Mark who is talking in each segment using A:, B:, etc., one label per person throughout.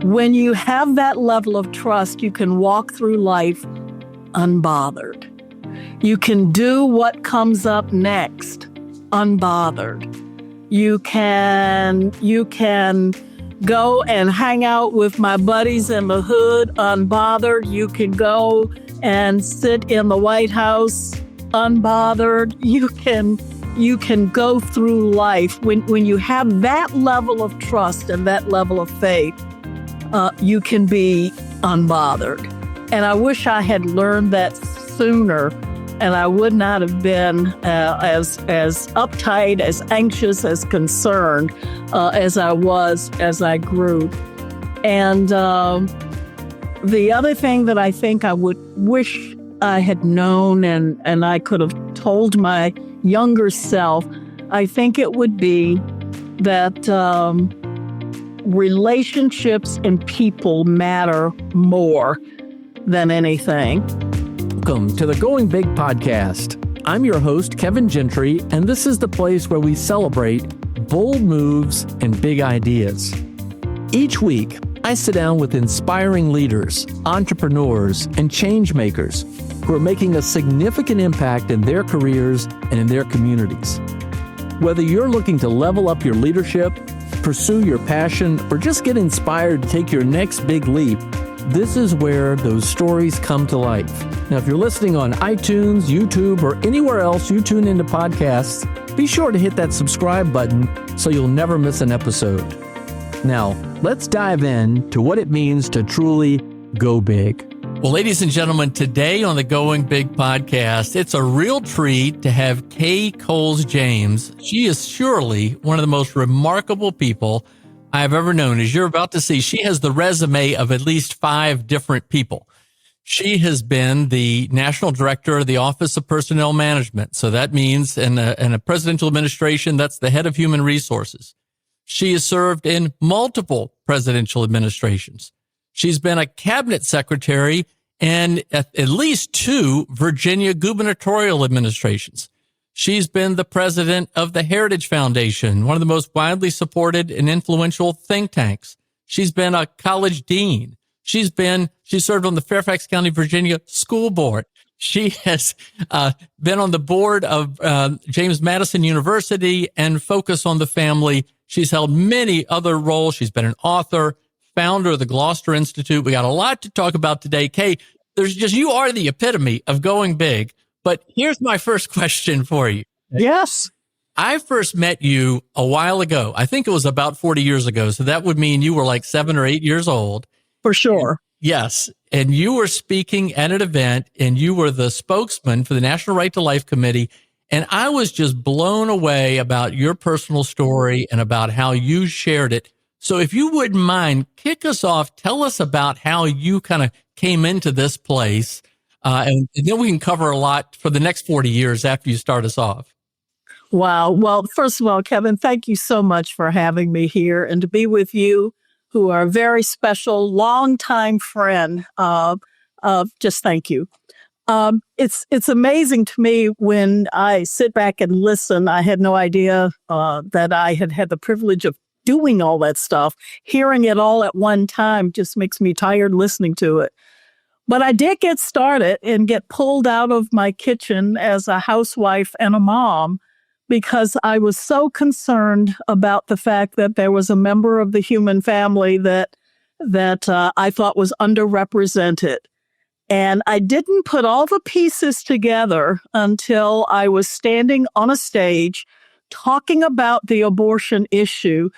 A: When you have that level of trust, you can walk through life unbothered. You can do what comes up next unbothered. You can go and hang out with my buddies in the hood unbothered. You can go and sit in the White House unbothered. You can go through life when you have that level of trust and that level of faith. You can be unbothered. And I wish I had learned that sooner, and I would not have been as uptight, as anxious, as concerned as I was as I grew. And the other thing that I think I would wish I had known and I could have told my younger self, I think it would be that relationships and people matter more than anything.
B: Welcome to the Going Big podcast. I'm your host, Kevin Gentry, and this is the place where we celebrate bold moves and big ideas. Each week, I sit down with inspiring leaders, entrepreneurs, and change makers who are making a significant impact in their careers and in their communities. Whether you're looking to level up your leadership, pursue your passion, or just get inspired to take your next big leap, this is where those stories come to life. Now, if you're listening on iTunes, YouTube, or anywhere else you tune into podcasts, be sure to hit that subscribe button so you'll never miss an episode. Now, let's dive in to what it means to truly go big.
C: Well, ladies and gentlemen, today on the Going Big podcast, it's a real treat to have Kay Coles-James. She is surely one of the most remarkable people I have ever known. As you're about to see, she has the resume of at least 5 different people. She has been the National Director of the Office of Personnel Management. So that means in a presidential administration, that's the head of human resources. She has served in multiple presidential administrations. She's been a cabinet secretary in at least 2 Virginia gubernatorial administrations. She's been the president of the Heritage Foundation, one of the most widely supported and influential think tanks. She's been a college dean. She served on the Fairfax County, Virginia School Board. She has been on the board of James Madison University and Focus on the Family. She's held many other roles. She's been an author, founder of the Gloucester Institute. We got a lot to talk about today. Kay, you are the epitome of going big. But here's my first question for you.
A: Yes.
C: I first met you a while ago. I think it was about 40 years ago. So that would mean you were like 7 or 8 years old.
A: For sure.
C: Yes. And you were speaking at an event and you were the spokesman for the National Right to Life Committee. And I was just blown away about your personal story and about how you shared it. So if you wouldn't mind, kick us off. Tell us about how you kind of came into this place. And then we can cover a lot for the next 40 years after you start us off.
A: Wow. Well, first of all, Kevin, thank you so much for having me here and to be with you, who are a very special, longtime friend. Just thank you. It's amazing to me when I sit back and listen. I had no idea that I had the privilege of doing all that stuff. Hearing it all at one time just makes me tired listening to it. But I did get started and get pulled out of my kitchen as a housewife and a mom because I was so concerned about the fact that there was a member of the human family that I thought was underrepresented. And I didn't put all the pieces together until I was standing on a stage talking about the abortion issue.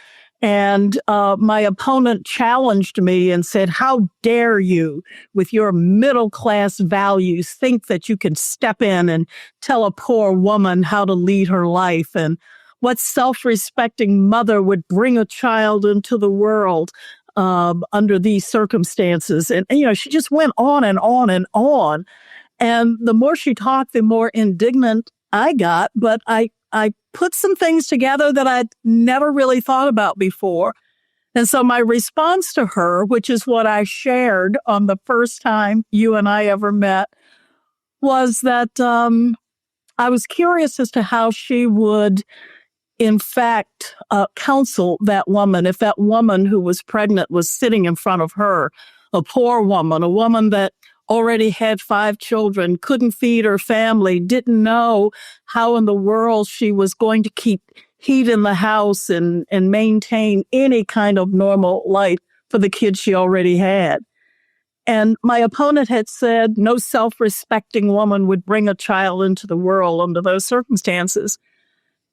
A: And my opponent challenged me and said, "How dare you, with your middle-class values, think that you can step in and tell a poor woman how to lead her life? And what self-respecting mother would bring a child into the world under these circumstances?" And, she just went on and on and on. And the more she talked, the more indignant I got. But I put some things together that I'd never really thought about before. And so my response to her, which is what I shared on the first time you and I ever met, was that I was curious as to how she would in fact, counsel that woman if that woman who was pregnant was sitting in front of her, a poor woman, a woman that already had 5 children, couldn't feed her family, didn't know how in the world she was going to keep heat in the house and maintain any kind of normal life for the kids she already had. And my opponent had said no self-respecting woman would bring a child into the world under those circumstances.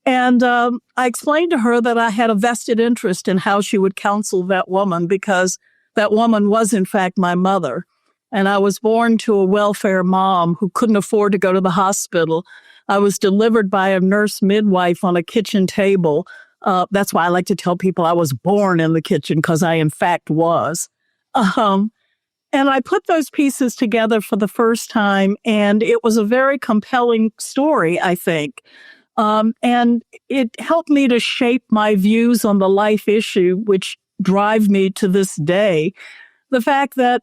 A: And I explained to her that I had a vested interest in how she would counsel that woman because that woman was, in fact, my mother. And I was born to a welfare mom who couldn't afford to go to the hospital. I was delivered by a nurse midwife on a kitchen table. That's why I like to tell people I was born in the kitchen, because I, in fact, was. And I put those pieces together for the first time, and it was a very compelling story, I think. And it helped me to shape my views on the life issue, which drive me to this day. The fact that,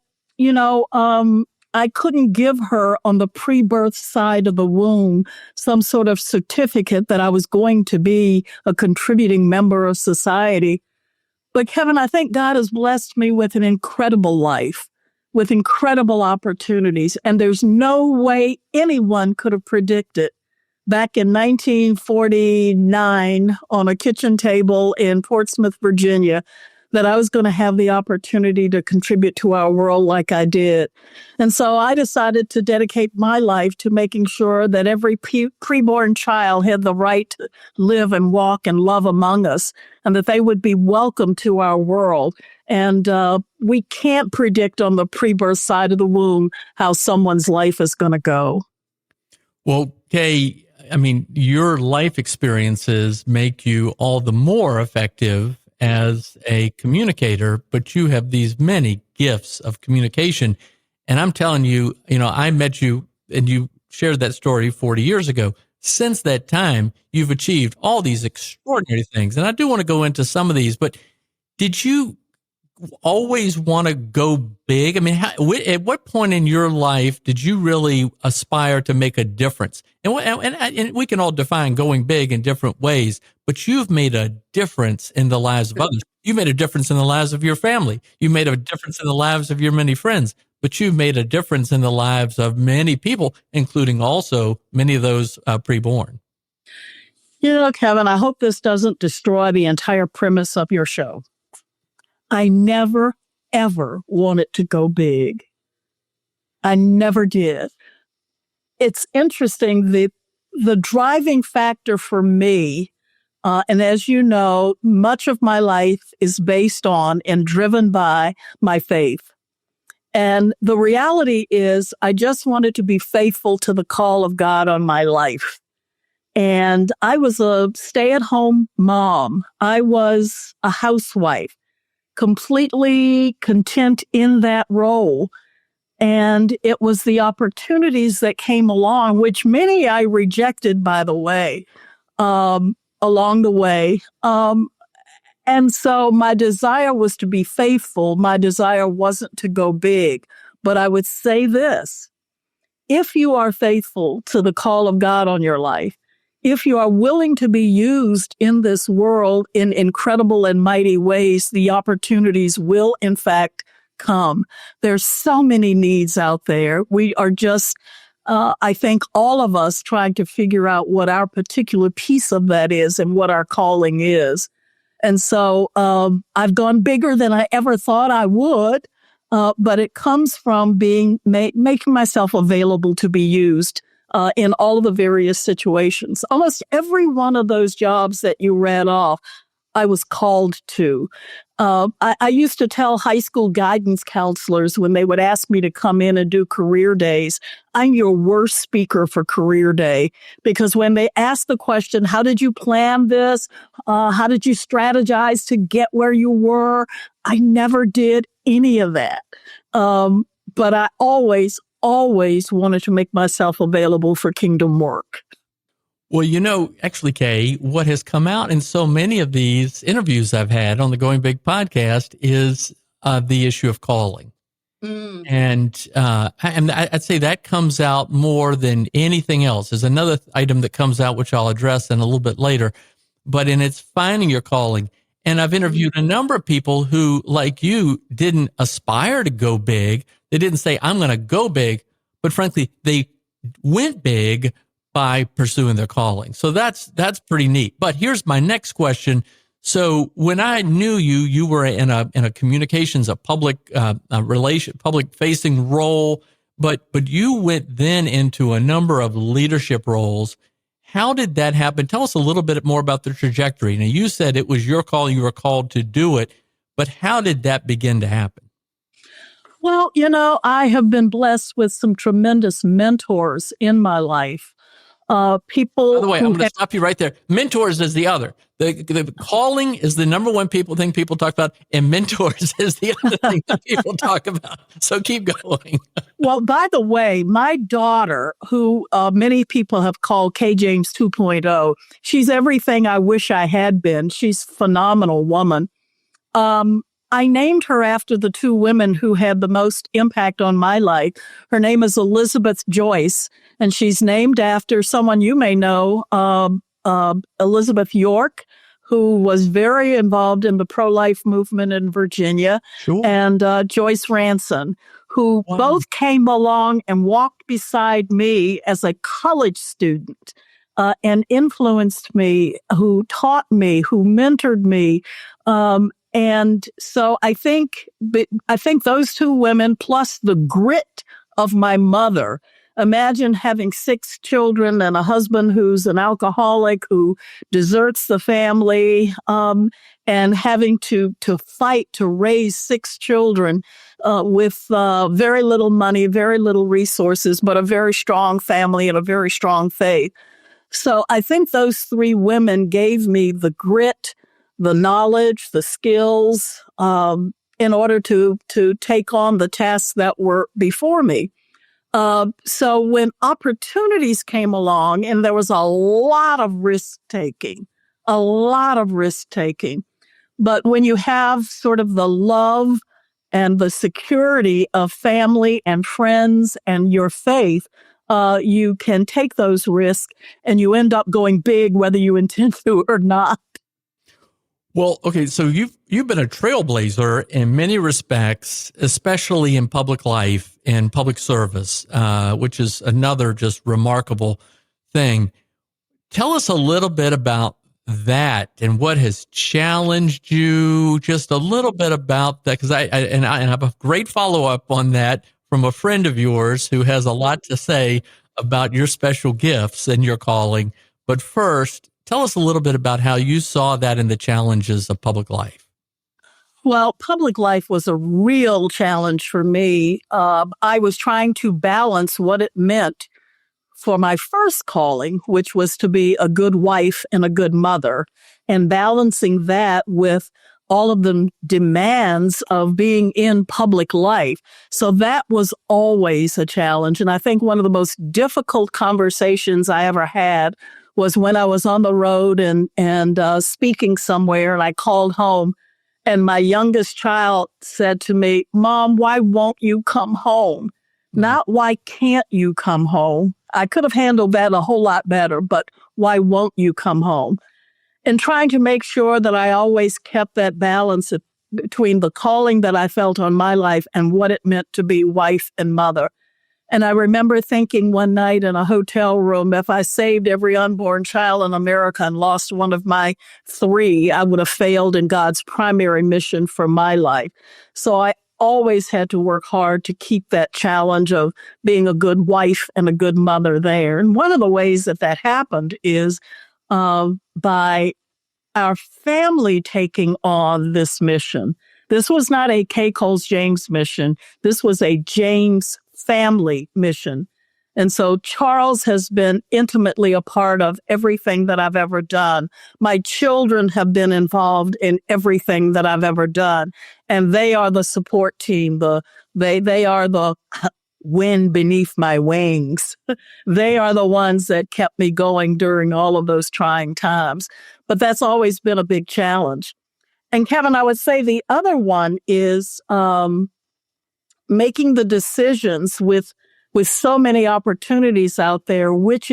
A: I couldn't give her on the pre-birth side of the womb some sort of certificate that I was going to be a contributing member of society. But Kevin, I think God has blessed me with an incredible life, with incredible opportunities, and there's no way anyone could have predicted back in 1949 on a kitchen table in Portsmouth, Virginia, that I was going to have the opportunity to contribute to our world like I did. And so I decided to dedicate my life to making sure that every preborn child had the right to live and walk and love among us, and that they would be welcome to our world. And we can't predict on the pre-birth side of the womb how someone's life is going to go.
C: Well, Kay, I mean, your life experiences make you all the more effective as a communicator, but you have these many gifts of communication. And I'm telling you, I met you and you shared that story 40 years ago. Since that time, you've achieved all these extraordinary things. And I do want to go into some of these, but did you always want to go big? I mean, at what point in your life did you really aspire to make a difference? And we can all define going big in different ways, but you've made a difference in the lives of others. You made a difference in the lives of your family. You made a difference in the lives of your many friends, but you've made a difference in the lives of many people, including also many of those preborn.
A: Kevin, I hope this doesn't destroy the entire premise of your show. I never, ever wanted to go big. I never did. It's interesting, the driving factor for me, and as you know, much of my life is based on and driven by my faith. And the reality is I just wanted to be faithful to the call of God on my life. And I was a stay-at-home mom. I was a housewife, completely content in that role. And it was the opportunities that came along, which many I rejected, by the way, along the way. And so my desire was to be faithful. My desire wasn't to go big. But I would say this: if you are faithful to the call of God on your life, if you are willing to be used in this world in incredible and mighty ways, the opportunities will, in fact, come. There's so many needs out there. We are just, I think, all of us trying to figure out what our particular piece of that is and what our calling is. And so I've gone bigger than I ever thought I would, but it comes from making myself available to be used in all of the various situations. Almost every one of those jobs that you read off, I was called to. I used to tell high school guidance counselors when they would ask me to come in and do career days, I'm your worst speaker for career day, because when they ask the question, how did you plan this? How did you strategize to get where you were? I never did any of that. But I always wanted to make myself available for kingdom work.
C: Well, actually, Kay, what has come out in so many of these interviews I've had on the Going Big podcast is the issue of calling. And I'd say that comes out more than anything else. There's another item that comes out, which I'll address in a little bit later. but in its finding your calling. And I've interviewed a number of people who, like you, didn't aspire to go big. They didn't say, I'm going to go big, but frankly, they went big by pursuing their calling. So that's pretty neat. But here's my next question. So when I knew you, you were in a communications, a public public facing role, but you went then into a number of leadership roles. How did that happen? Tell us a little bit more about the trajectory. Now, you said it was your call, you were called to do it, but how did that begin to happen?
A: Well, I have been blessed with some tremendous mentors in my life. People.
C: By the way, I'm
A: who
C: going to stop you right there. Mentors is the other. The calling is the number one thing people talk about, and mentors is the other thing that people talk about. So keep going.
A: Well, by the way, my daughter, who many people have called K. James 2.0, she's everything I wish I had been. She's a phenomenal woman. I named her after the two women who had the most impact on my life. Her name is Elizabeth Joyce, and she's named after someone you may know, Elizabeth York, who was very involved in the pro-life movement in Virginia,
C: Sure.
A: and Joyce Ranson, who both came along and walked beside me as a college student and influenced me, who taught me, who mentored me. And so I think those two women, plus the grit of my mother. Imagine having 6 children and a husband who's an alcoholic, who deserts the family, and having to fight to raise 6 children with very little money, very little resources, but a very strong family and a very strong faith. So I think those 3 women gave me the grit, the knowledge, the skills, in order to take on the tasks that were before me. So when opportunities came along, and there was a lot of risk taking, but when you have sort of the love and the security of family and friends and your faith, you can take those risks and you end up going big, whether you intend to or not.
C: Well, okay, so you've been a trailblazer in many respects, especially in public life and public service, which is another just remarkable thing. Tell us a little bit about that and what has challenged you. Just a little bit about that, because I have a great follow up on that from a friend of yours who has a lot to say about your special gifts and your calling. But first, tell us a little bit about how you saw that in the challenges of public life.
A: Well, public life was a real challenge for me. I was trying to balance what it meant for my first calling, which was to be a good wife and a good mother, and balancing that with all of the demands of being in public life. So that was always a challenge. And I think one of the most difficult conversations I ever had was when I was on the road and speaking somewhere, and I called home, and my youngest child said to me, "Mom, why won't you come home?" Not why can't you come home? I could have handled that a whole lot better, but why won't you come home? And trying to make sure that I always kept that balance between the calling that I felt on my life and what it meant to be wife and mother. And I remember thinking one night in a hotel room, if I saved every unborn child in America and lost one of my 3, I would have failed in God's primary mission for my life. So I always had to work hard to keep that challenge of being a good wife and a good mother there. And one of the ways that happened is by our family taking on this mission. This was not a K. Coles James mission. This was a James family mission. And so Charles has been intimately a part of everything that I've ever done. My children have been involved in everything that I've ever done. And they are the support team. They are the wind beneath my wings. They are the ones that kept me going during all of those trying times. But that's always been a big challenge. And Kevin, I would say the other one is making the decisions with so many opportunities out there, which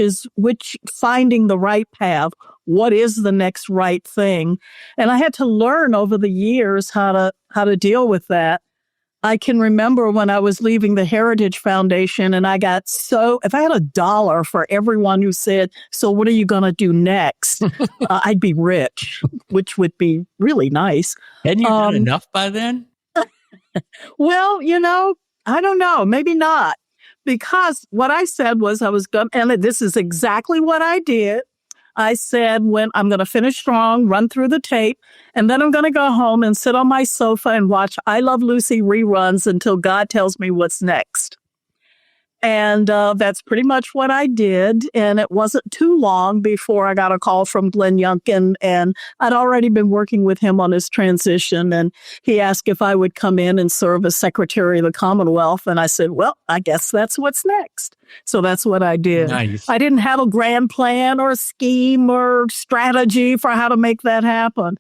A: finding the right path, what is the next right thing? And I had to learn over the years how to deal with that. I can remember when I was leaving the Heritage Foundation and I got if I had $1 for everyone who said, so what are you going to do next? I'd be rich, which would be really nice.
C: Hadn't you done enough by then?
A: Well, I don't know, maybe not. Because what I said was I was going, and this is exactly what I did. I said, when I'm going to finish strong, run through the tape, and then I'm going to go home and sit on my sofa and watch I Love Lucy reruns until God tells me what's next. And that's pretty much what I did. And it wasn't too long before I got a call from Glenn Youngkin, and I'd already been working with him on his transition. And he asked if I would come in and serve as Secretary of the Commonwealth. And I said, well, I guess that's what's next. So that's what I did.
C: Nice.
A: I didn't have a grand plan or a scheme or strategy for how to make that happen.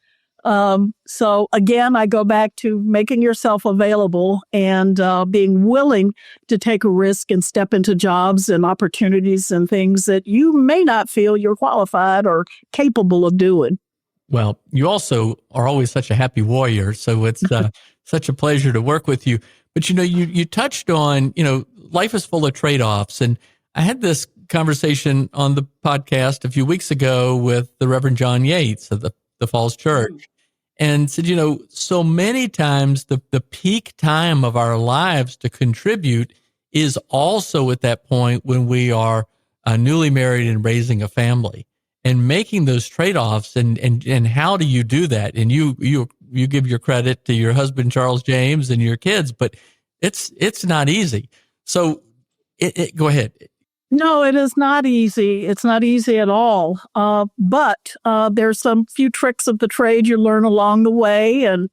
A: So again, I go back to making yourself available and being willing to take a risk and step into jobs and opportunities and things that you may not feel you're qualified or capable of doing.
C: Well, you also are always such a happy warrior, so it's such a pleasure to work with you. But you touched on, life is full of trade-offs, and I had this conversation on the podcast a few weeks ago with the Reverend John Yates of the Falls Church. And said, so many times the peak time of our lives to contribute is also at that point when we are newly married and raising a family, and making those trade-offs. And how do you do that? And you give your credit to your husband, Charles James, and your kids, but it's not easy. So go ahead.
A: No, it is not easy. It's not easy at all. But there's some few tricks of the trade you learn along the way. And,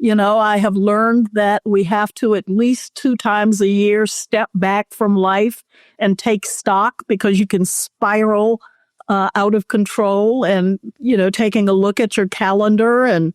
A: I have learned that we have to at least 2 times a year step back from life and take stock, because you can spiral out of control. And, taking a look at your calendar and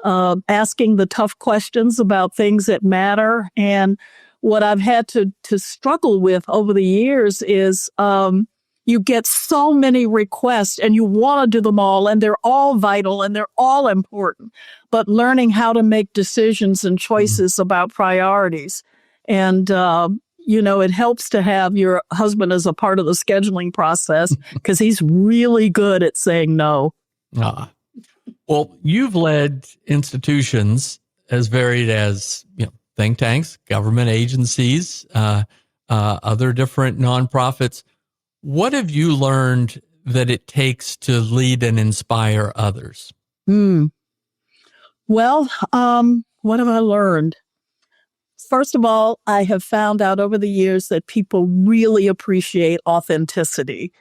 A: asking the tough questions about things that matter. And what I've had to struggle with over the years is you get so many requests and you want to do them all, and they're all vital and they're all important, but learning how to make decisions and choices about priorities. And, it helps to have your husband as a part of the scheduling process, because he's really good at saying no.
C: Well, you've led institutions as varied as, think tanks, government agencies, other different nonprofits. What have you learned that it takes to lead and inspire others?
A: Well, what have I learned? First of all, I have found out over the years that people really appreciate authenticity.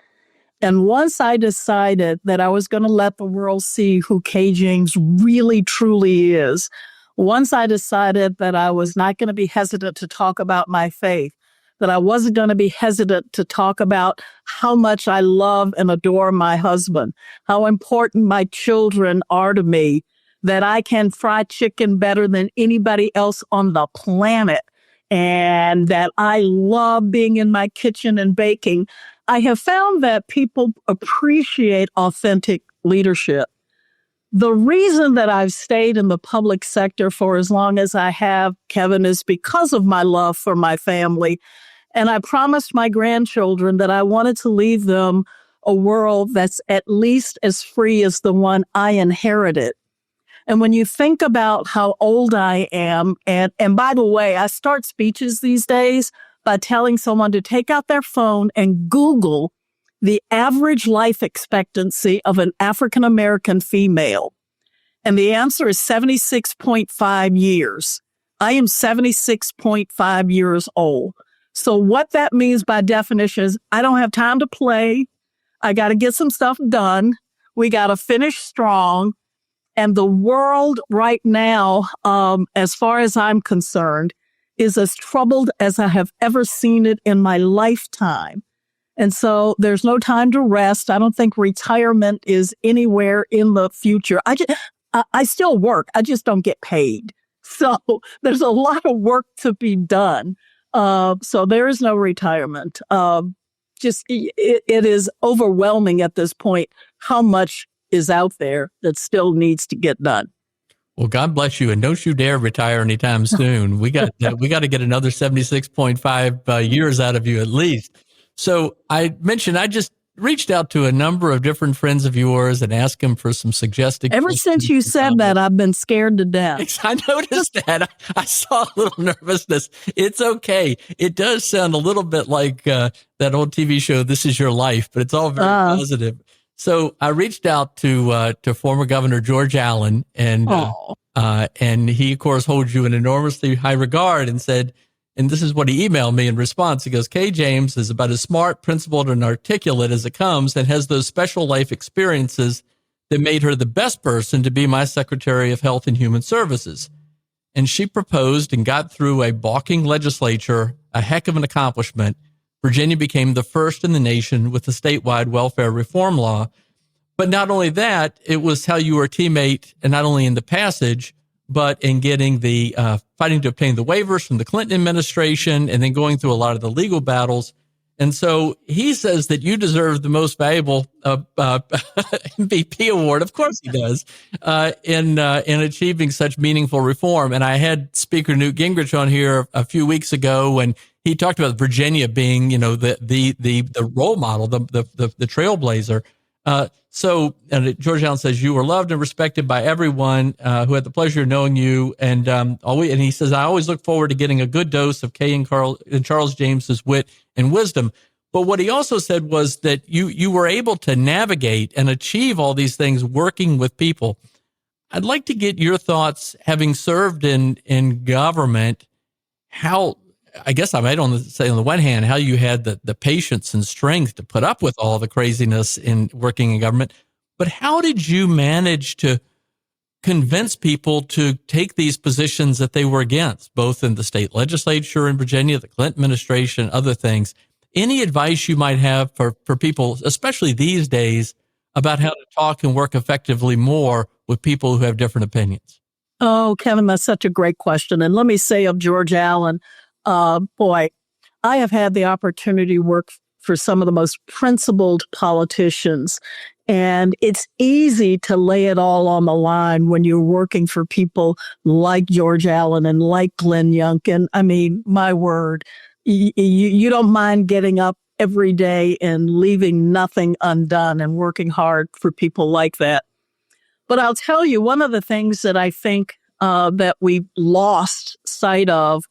A: And once I decided that I was going to let the world see who Kay James really, truly is, once I decided that I was not going to be hesitant to talk about my faith, that I wasn't going to be hesitant to talk about how much I love and adore my husband, how important my children are to me, that I can fry chicken better than anybody else on the planet, and that I love being in my kitchen and baking, I have found that people appreciate authentic leadership. The reason that I've stayed in the public sector for as long as I have, Kevin, is because of my love for my family. And I promised my grandchildren that I wanted to leave them a world that's at least as free as the one I inherited. And when you think about how old I am, and by the way, I start speeches these days by telling someone to take out their phone and Google the average life expectancy of an African-American female. And the answer is 76.5 years. I am 76.5 years old. So what that means by definition is I don't have time to play. I got to get some stuff done. We got to finish strong. And the world right now, as far as I'm concerned, is as troubled as I have ever seen it in my lifetime. And so there's no time to rest. I don't think retirement is anywhere in the future. I still work. I just don't get paid. So there's a lot of work to be done. So there is no retirement. it is overwhelming at this point how much is out there that still needs to get done.
C: Well, God bless you, and don't you dare retire anytime soon. We got to get another 76.5 years out of you at least. So I mentioned I just reached out to a number of different friends of yours and asked them for some suggested.
A: Ever since you said that, I've been scared to death.
C: I noticed that. I saw a little nervousness. It's okay. It does sound a little bit like that old TV show, This Is Your Life, but it's all very positive. So I reached out to former Governor George Allen, and he, of course, holds you in enormously high regard, and said, and this is what he emailed me in response. He goes, Kay James is about as smart, principled, and articulate as it comes, and has those special life experiences that made her the best person to be my Secretary of Health and Human Services. And she proposed and got through a balking legislature, a heck of an accomplishment. Virginia became the first in the nation with a statewide welfare reform law. But not only that, it was how you were a teammate, and not only in the passage, but in getting the fighting to obtain the waivers from the Clinton administration, and then going through a lot of the legal battles. And so he says that you deserve the most valuable MVP award. Of course he does, in achieving such meaningful reform. And I had Speaker Newt Gingrich on here a few weeks ago, and he talked about Virginia being, the role model, the trailblazer. So George Allen says, you were loved and respected by everyone who had the pleasure of knowing you. And he says, I always look forward to getting a good dose of Kay and Charles James's wit and wisdom. But what he also said was that you were able to navigate and achieve all these things working with people. I'd like to get your thoughts, having served in government, how, I guess I might say on the one hand, how you had the patience and strength to put up with all the craziness in working in government, but how did you manage to convince people to take these positions that they were against, both in the state legislature in Virginia, the Clinton administration, other things? Any advice you might have for people, especially these days, about how to talk and work effectively more with people who have different opinions?
A: Oh, Kevin, that's such a great question. And let me say of George Allen, boy, I have had the opportunity to work for some of the most principled politicians. And it's easy to lay it all on the line when you're working for people like George Allen and like Glenn Youngkin. I mean, my word, you don't mind getting up every day and leaving nothing undone and working hard for people like that. But I'll tell you, one of the things that I think that we lost sight of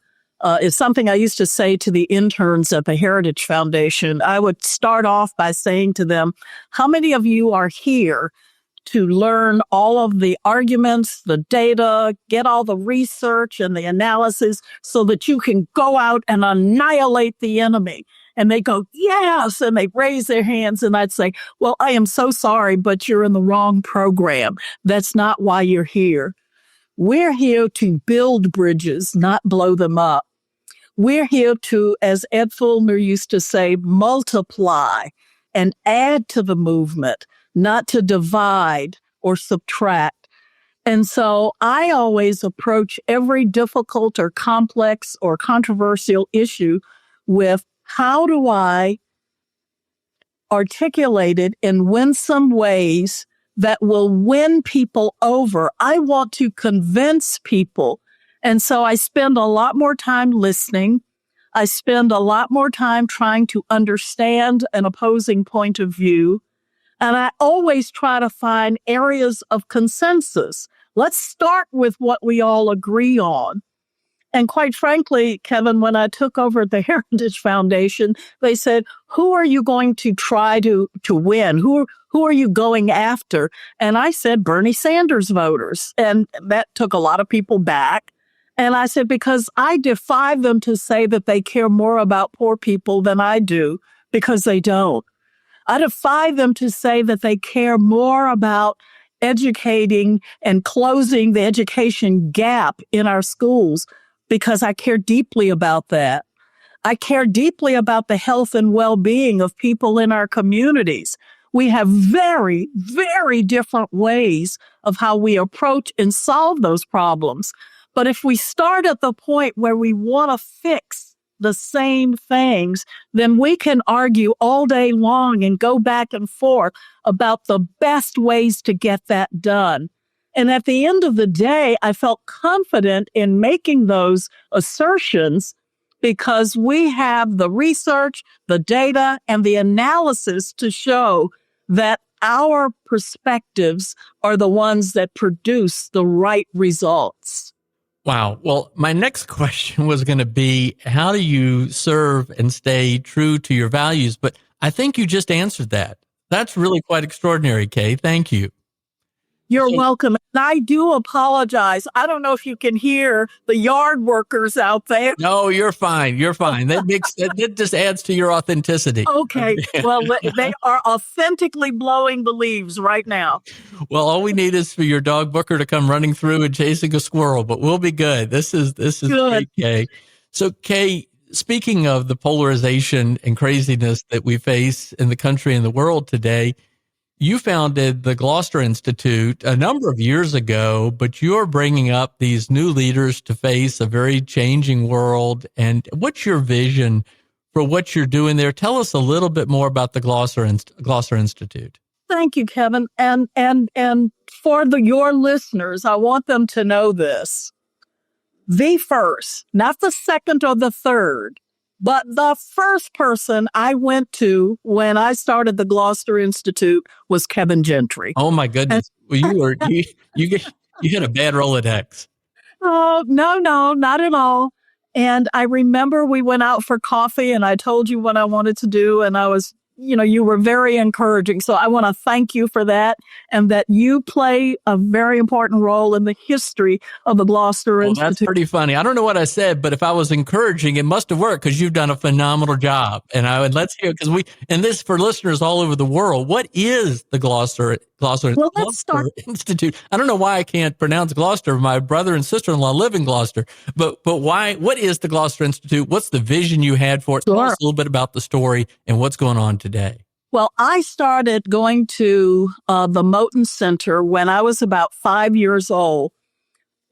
A: is something I used to say to the interns at the Heritage Foundation. I would start off by saying to them, how many of you are here to learn all of the arguments, the data, get all the research and the analysis so that you can go out and annihilate the enemy? And they go, yes, and they raise their hands. And I'd say, well, I am so sorry, but you're in the wrong program. That's not why you're here. We're here to build bridges, not blow them up. We're here to, as Ed Fulmer used to say, multiply and add to the movement, not to divide or subtract. And so I always approach every difficult or complex or controversial issue with, how do I articulate it in winsome ways that will win people over? I want to convince people. And so I spend a lot more time listening. I spend a lot more time trying to understand an opposing point of view. And I always try to find areas of consensus. Let's start with what we all agree on. And quite frankly, Kevin, when I took over the Heritage Foundation, they said, who are you going to try to win? Who are you going after? And I said, Bernie Sanders voters. And that took a lot of people back. And I said, because I defy them to say that they care more about poor people than I do, because they don't. I defy them to say that they care more about educating and closing the education gap in our schools, because I care deeply about that. I care deeply about the health and well-being of people in our communities. We have very, very different ways of how we approach and solve those problems. But if we start at the point where we want to fix the same things, then we can argue all day long and go back and forth about the best ways to get that done. And at the end of the day, I felt confident in making those assertions because we have the research, the data, and the analysis to show that our perspectives are the ones that produce the right results.
C: Wow. Well, my next question was going to be, how do you serve and stay true to your values? But I think you just answered that. That's really quite extraordinary, Kay. Thank you.
A: You're welcome. And I do apologize. I don't know if you can hear the yard workers out there.
C: No, you're fine. You're fine. That just adds to your authenticity.
A: Okay. Well, they are authentically blowing the leaves right now.
C: Well, all we need is for your dog Booker to come running through and chasing a squirrel, but we'll be good. This is
A: Good.
C: great, Kay. So, Kay, speaking of the polarization and craziness that we face in the country and the world today, you founded the Gloucester Institute a number of years ago, but you're bringing up these new leaders to face a very changing world. And what's your vision for what you're doing there? Tell us a little bit more about the Gloucester Institute.
A: Thank you, Kevin. And for your listeners, I want them to know this. The first, not the second or the third, but the first person I went to when I started the Gloucester Institute was Kevin Gentry.
C: Oh my goodness! Well, you had a bad Rolodex.
A: Oh, no, not at all. And I remember we went out for coffee and I told you what I wanted to do. And I was, you were very encouraging. So I want to thank you for that and that you play a very important role in the history of the Gloucester Institute.
C: That's pretty funny. I don't know what I said, but if I was encouraging, it must have worked because you've done a phenomenal job. And let's hear, because this for listeners all over the world, what is the Gloucester Institute? I don't know why I can't pronounce Gloucester. My brother and sister-in-law live in Gloucester, but why? What is the Gloucester Institute? What's the vision you had for it?
A: Sure.
C: Tell us a little bit about the story and what's going on today.
A: Well, I started going to the Moton Center when I was about 5 years old.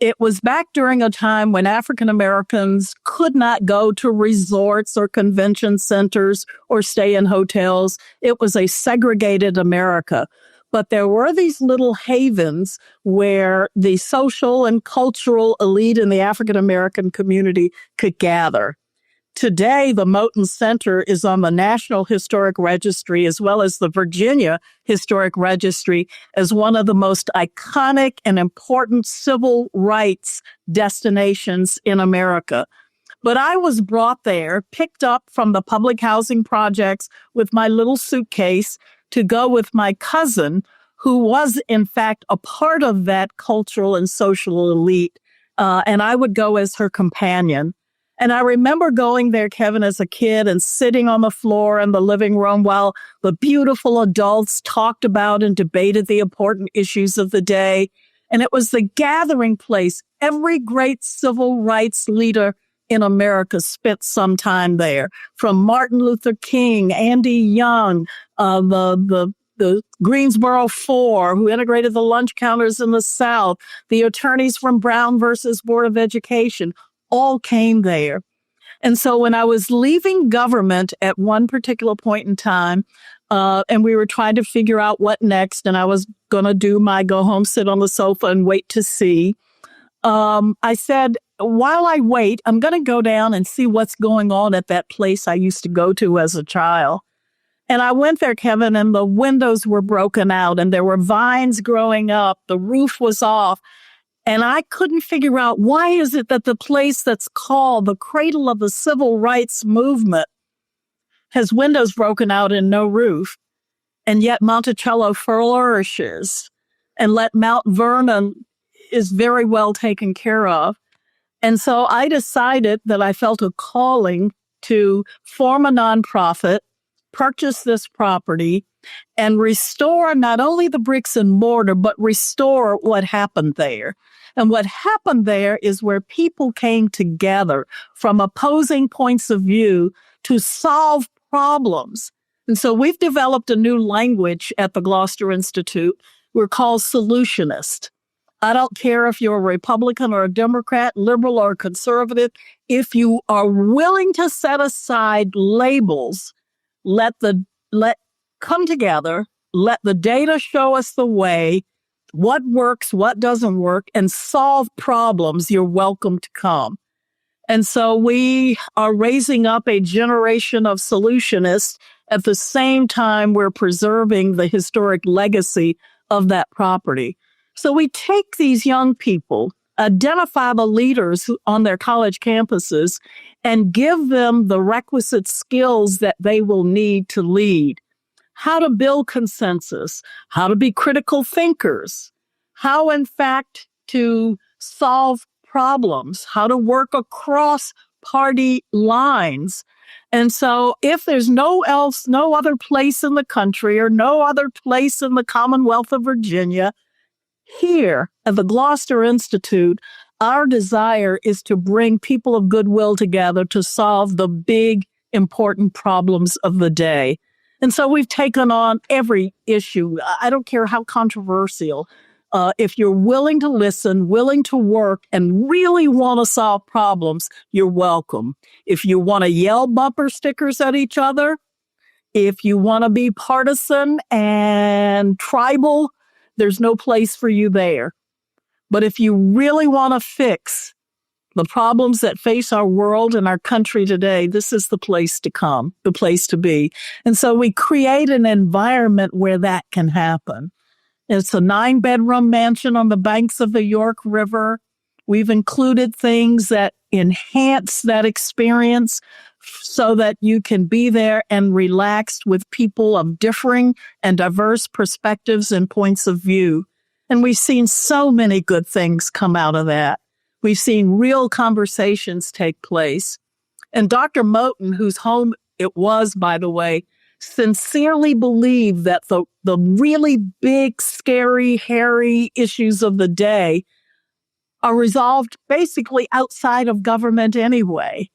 A: It was back during a time when African Americans could not go to resorts or convention centers or stay in hotels. It was a segregated America. But there were these little havens where the social and cultural elite in the African American community could gather. Today, the Moton Center is on the National Historic Registry as well as the Virginia Historic Registry as one of the most iconic and important civil rights destinations in America. But I was brought there, picked up from the public housing projects with my little suitcase to go with my cousin, who was, in fact, a part of that cultural and social elite. And I would go as her companion. And I remember going there, Kevin, as a kid and sitting on the floor in the living room while the beautiful adults talked about and debated the important issues of the day. And it was the gathering place. Every great civil rights leader in America spent some time there, from Martin Luther King, Andy Young, the Greensboro Four, who integrated the lunch counters in the South, the attorneys from Brown versus Board of Education, all came there. And so when I was leaving government at one particular point in time, and we were trying to figure out what next, and I was going to do my go home, sit on the sofa and wait to see, I said, while I wait, I'm going to go down and see what's going on at that place I used to go to as a child. And I went there, Kevin, and the windows were broken out and there were vines growing up. The roof was off. And I couldn't figure out, why is it that the place that's called the cradle of the civil rights movement has windows broken out and no roof, and yet Monticello flourishes, and let Mount Vernon is very well taken care of. And so I decided that I felt a calling to form a nonprofit, purchase this property, and restore not only the bricks and mortar, but restore what happened there. And what happened there is where people came together from opposing points of view to solve problems. And so we've developed a new language at the Gloucester Institute. We're called solutionist. I don't care if you're a Republican or a Democrat, liberal or conservative. If you are willing to set aside labels, let come together, let the data show us the way, what works, what doesn't work, and solve problems, you're welcome to come. And so we are raising up a generation of solutionists at the same time we're preserving the historic legacy of that property. So we take these young people, identify the leaders on their college campuses, and give them the requisite skills that they will need to lead. How to build consensus, how to be critical thinkers, how, in fact, to solve problems, how to work across party lines. And so if there's no other place in the country or no other place in the Commonwealth of Virginia, here at the Gloucester Institute, our desire is to bring people of goodwill together to solve the big, important problems of the day. And so we've taken on every issue. I don't care how controversial. If you're willing to listen, willing to work, and really want to solve problems, you're welcome. If you want to yell bumper stickers at each other, if you want to be partisan and tribal, there's no place for you there. But if you really want to fix the problems that face our world and our country today, this is the place to come, the place to be. And so we create an environment where that can happen. It's a 9-bedroom mansion on the banks of the York River. We've included things that enhance that experience so that you can be there and relaxed with people of differing and diverse perspectives and points of view. And we've seen so many good things come out of that. We've seen real conversations take place. And Dr. Moten, whose home it was, by the way, sincerely believed that the really big, scary, hairy issues of the day are resolved basically outside of government anyway.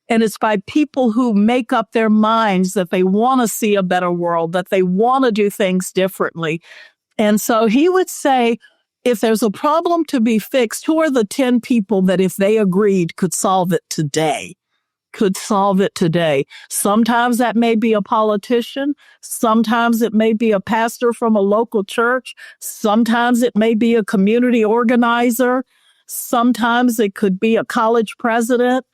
A: And it's by people who make up their minds that they want to see a better world, that they want to do things differently. And so he would say, if there's a problem to be fixed, who are the 10 people that if they agreed could solve it today? Sometimes that may be a politician. Sometimes it may be a pastor from a local church. Sometimes it may be a community organizer. Sometimes it could be a college president.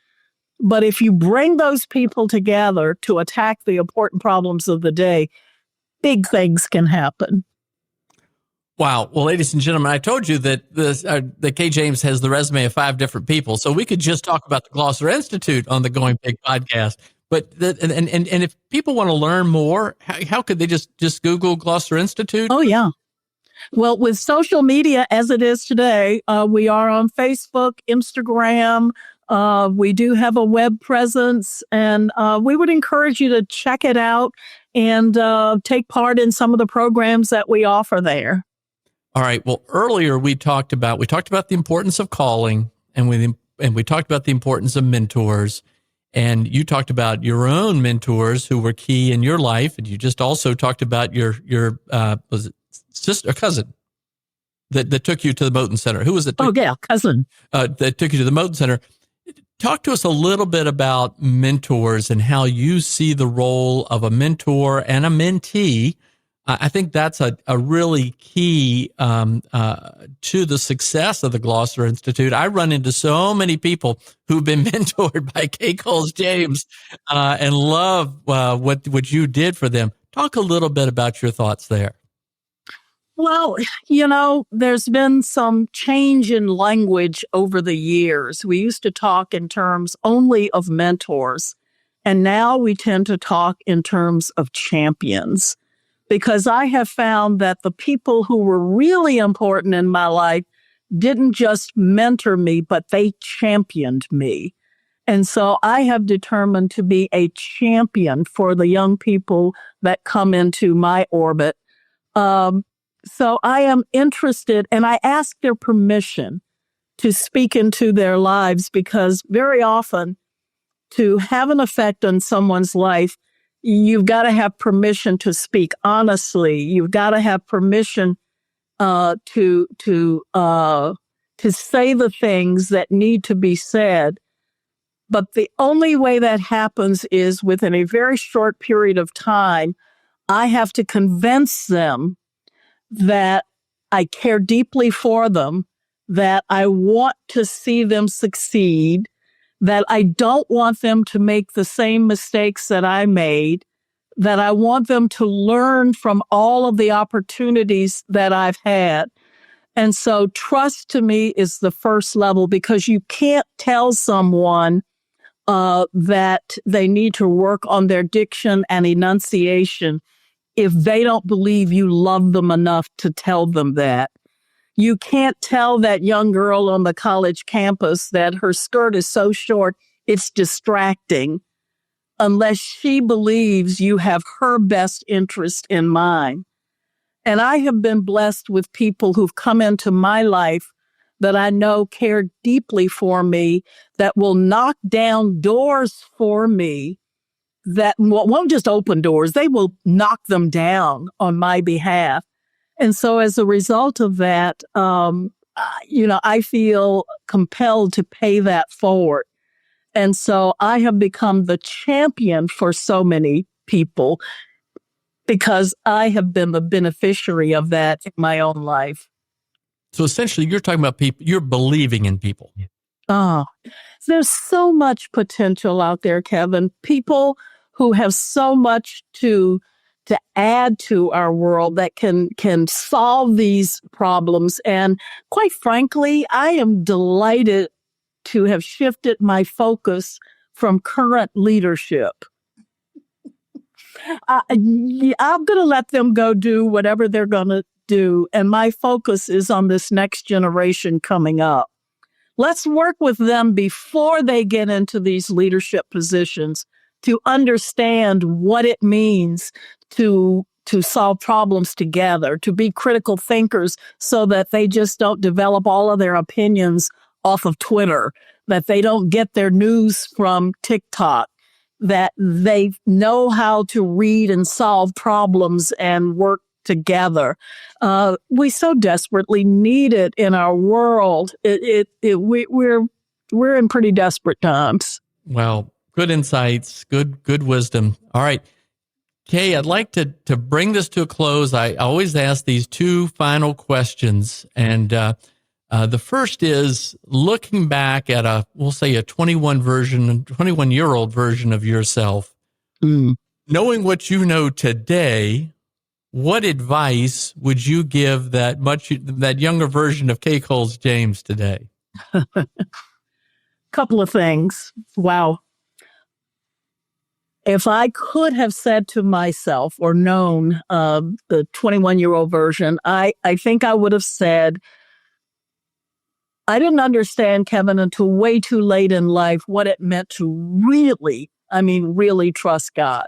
A: But if you bring those people together to attack the important problems of the day, big things can happen.
C: Wow. Well, ladies and gentlemen, I told you that that Kay James has the resume of 5 different people, so we could just talk about the Gloucester Institute on the Going Big podcast. But and if people want to learn more, how could they just Google Gloucester Institute?
A: Oh, yeah. Well, with social media as it is today, we are on Facebook, Instagram. We do have a web presence, and we would encourage you to check it out and take part in some of the programs that we offer there.
C: All right. Well, earlier we talked about the importance of calling, and we talked about the importance of mentors, and you talked about your own mentors who were key in your life, and you just also talked about your was it sister or cousin that took you to the Moten Center. Who was it?
A: Cousin
C: that took you to the Moten Center. Talk to us a little bit about mentors and how you see the role of a mentor and a mentee. I think that's a really key to the success of the Gloucester Institute. I run into so many people who've been mentored by Kay Coles James and love what you did for them. Talk a little bit about your thoughts there.
A: Well, there's been some change in language over the years. We used to talk in terms only of mentors, and now we tend to talk in terms of champions. Because I have found that the people who were really important in my life didn't just mentor me, but they championed me. And so I have determined to be a champion for the young people that come into my orbit. So I am interested, and I ask their permission to speak into their lives, because very often to have an effect on someone's life, you've got to have permission to speak honestly. You've got to have permission to say the things that need to be said. But the only way that happens is within a very short period of time, I have to convince them that I care deeply for them, that I want to see them succeed, that I don't want them to make the same mistakes that I made, that I want them to learn from all of the opportunities that I've had. And so trust to me is the first level, because you can't tell someone that they need to work on their diction and enunciation if they don't believe you love them enough to tell them that. You can't tell that young girl on the college campus that her skirt is so short it's distracting unless she believes you have her best interest in mind. And I have been blessed with people who've come into my life that I know care deeply for me, that will knock down doors for me, that won't just open doors, they will knock them down on my behalf. And so as a result of that, I feel compelled to pay that forward. And so I have become the champion for so many people because I have been the beneficiary of that in my own life.
C: So essentially, you're talking about people, you're believing in people.
A: Oh, there's so much potential out there, Kevin. People who have so much to add to our world that can solve these problems. And quite frankly, I am delighted to have shifted my focus from current leadership. I'm going to let them go do whatever they're going to do. And my focus is on this next generation coming up. Let's work with them before they get into these leadership positions to understand what it means to solve problems together, to be critical thinkers so that they just don't develop all of their opinions off of Twitter, that they don't get their news from TikTok, that they know how to read and solve problems and work together. We so desperately need it in our world. We're in pretty desperate times.
C: Well, good insights, good wisdom. All right, Kay, I'd like to bring this to a close. I always ask these two final questions, and the first is looking back at we'll say a 21-year-old version of yourself, knowing what you know today. What advice would you give that younger version of Kay Coles James today?
A: Couple of things. Wow. If I could have said to myself or known the 21-year-old version, I think I would have said, I didn't understand, Kevin, until way too late in life what it meant to really trust God.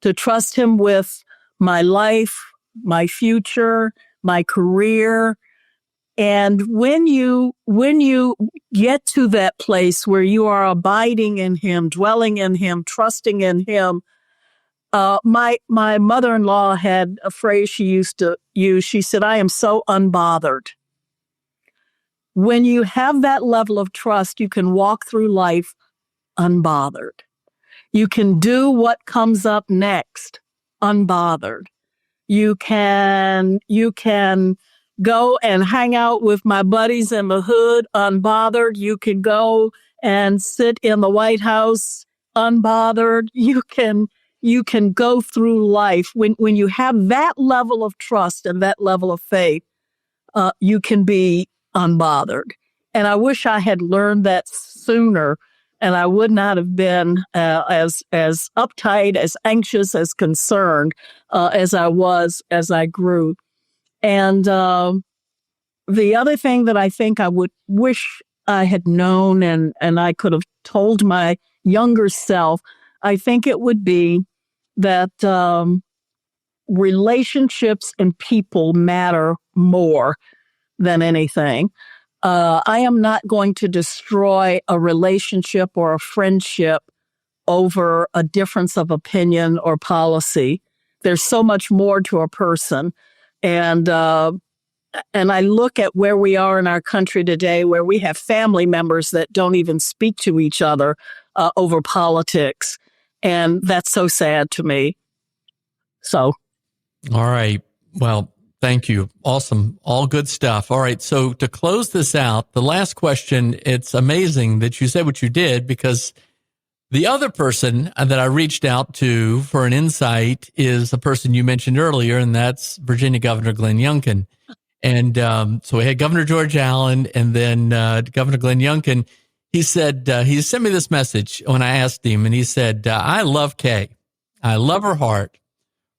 A: To trust him with my life, my future, my career. And when you get to that place where you are abiding in him, dwelling in him, trusting in him, my mother-in-law had a phrase she used to use. She said, I am so unbothered. When you have that level of trust, you can walk through life unbothered. You can do what comes up next unbothered. You can go and hang out with my buddies in the hood unbothered. You can go and sit in the White House unbothered. You can go through life when you have that level of trust and that level of faith. You can be unbothered. And I wish I had learned that sooner, and I would not have been as uptight, as anxious, as concerned as I was as I grew. And the other thing that I think I would wish I had known and I could have told my younger self, I think it would be that relationships and people matter more than anything. I am not going to destroy a relationship or a friendship over a difference of opinion or policy. There's so much more to a person. And I look at where we are in our country today, where we have family members that don't even speak to each other over politics. And that's so sad to me. So.
C: All right. Well, thank you. Awesome. All good stuff. All right. So to close this out, the last question, it's amazing that you said what you did, because the other person that I reached out to for an insight is a person you mentioned earlier, and that's Virginia Governor Glenn Youngkin. And so we had Governor George Allen and then Governor Glenn Youngkin. He said, he sent me this message when I asked him, and he said, I love Kay. I love her heart.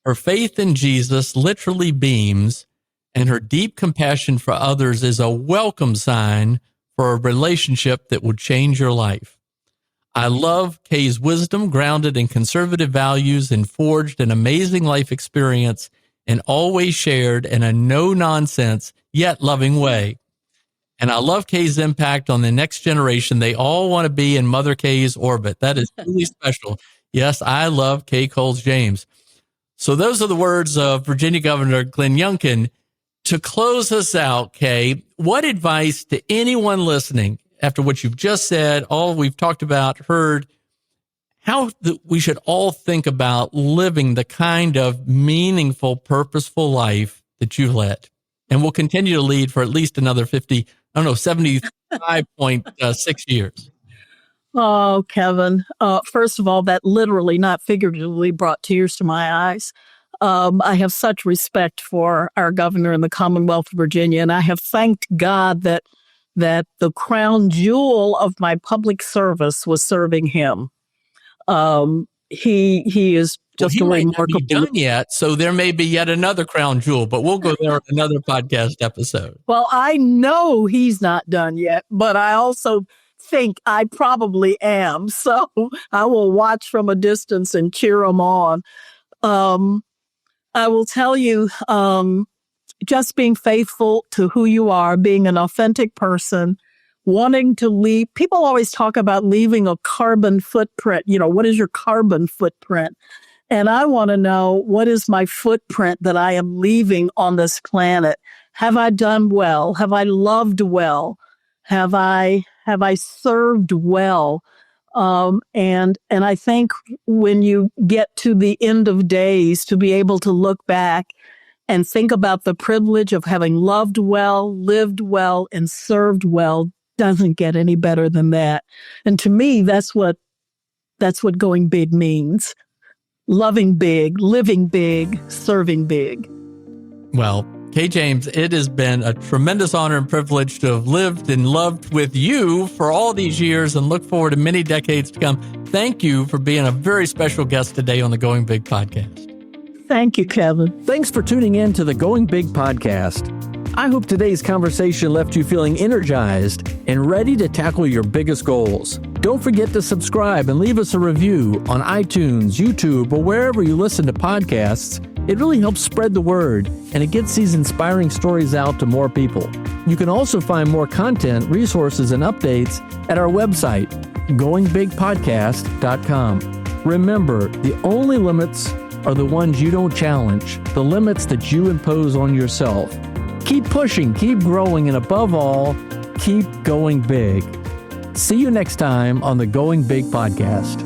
C: Her faith in Jesus literally beams, and her deep compassion for others is a welcome sign for a relationship that will change your life. I love Kay's wisdom, grounded in conservative values and forged an amazing life experience, and always shared in a no-nonsense, yet loving way. And I love Kay's impact on the next generation. They all want to be in Mother Kay's orbit. That is really special. Yes, I love Kay Coles James. So those are the words of Virginia Governor Glenn Youngkin. To close us out, Kay, what advice to anyone listening after what you've just said, all we've talked about, heard, how we should all think about living the kind of meaningful, purposeful life that you've led and will continue to lead for at least another 75.6 years?
A: Oh, Kevin. First of all, that literally, not figuratively, brought tears to my eyes. I have such respect for our governor in the Commonwealth of Virginia, and I have thanked God that the crown jewel of my public service was serving him. He is just
C: he
A: a
C: might
A: remarkable.
C: not be done yet, so there may be yet another crown jewel, but we'll go there in another podcast episode.
A: Well, I know he's not done yet, but I also think I probably am. So I will watch from a distance and cheer him on. I will tell you, just being faithful to who you are, being an authentic person, wanting to leave. People always talk about leaving a carbon footprint. You know, what is your carbon footprint? And I want to know, what is my footprint that I am leaving on this planet? Have I done well? Have I loved well? Have I served well? And I think when you get to the end of days, to be able to look back and think about the privilege of having loved well, lived well, and served well doesn't get any better than that. And to me, that's what going big means. Loving big, living big, serving big.
C: Well, Kay James, it has been a tremendous honor and privilege to have lived and loved with you for all these years, and look forward to many decades to come. Thank you for being a very special guest today on the Going Big podcast.
A: Thank you, Kevin.
B: Thanks for tuning in to the Going Big podcast. I hope today's conversation left you feeling energized and ready to tackle your biggest goals. Don't forget to subscribe and leave us a review on iTunes, YouTube, or wherever you listen to podcasts. It really helps spread the word, and it gets these inspiring stories out to more people. You can also find more content, resources, and updates at our website, goingbigpodcast.com. Remember, the only limits are the ones you don't challenge, the limits that you impose on yourself. Keep pushing, keep growing, and above all, keep going big. See you next time on the Going Big podcast.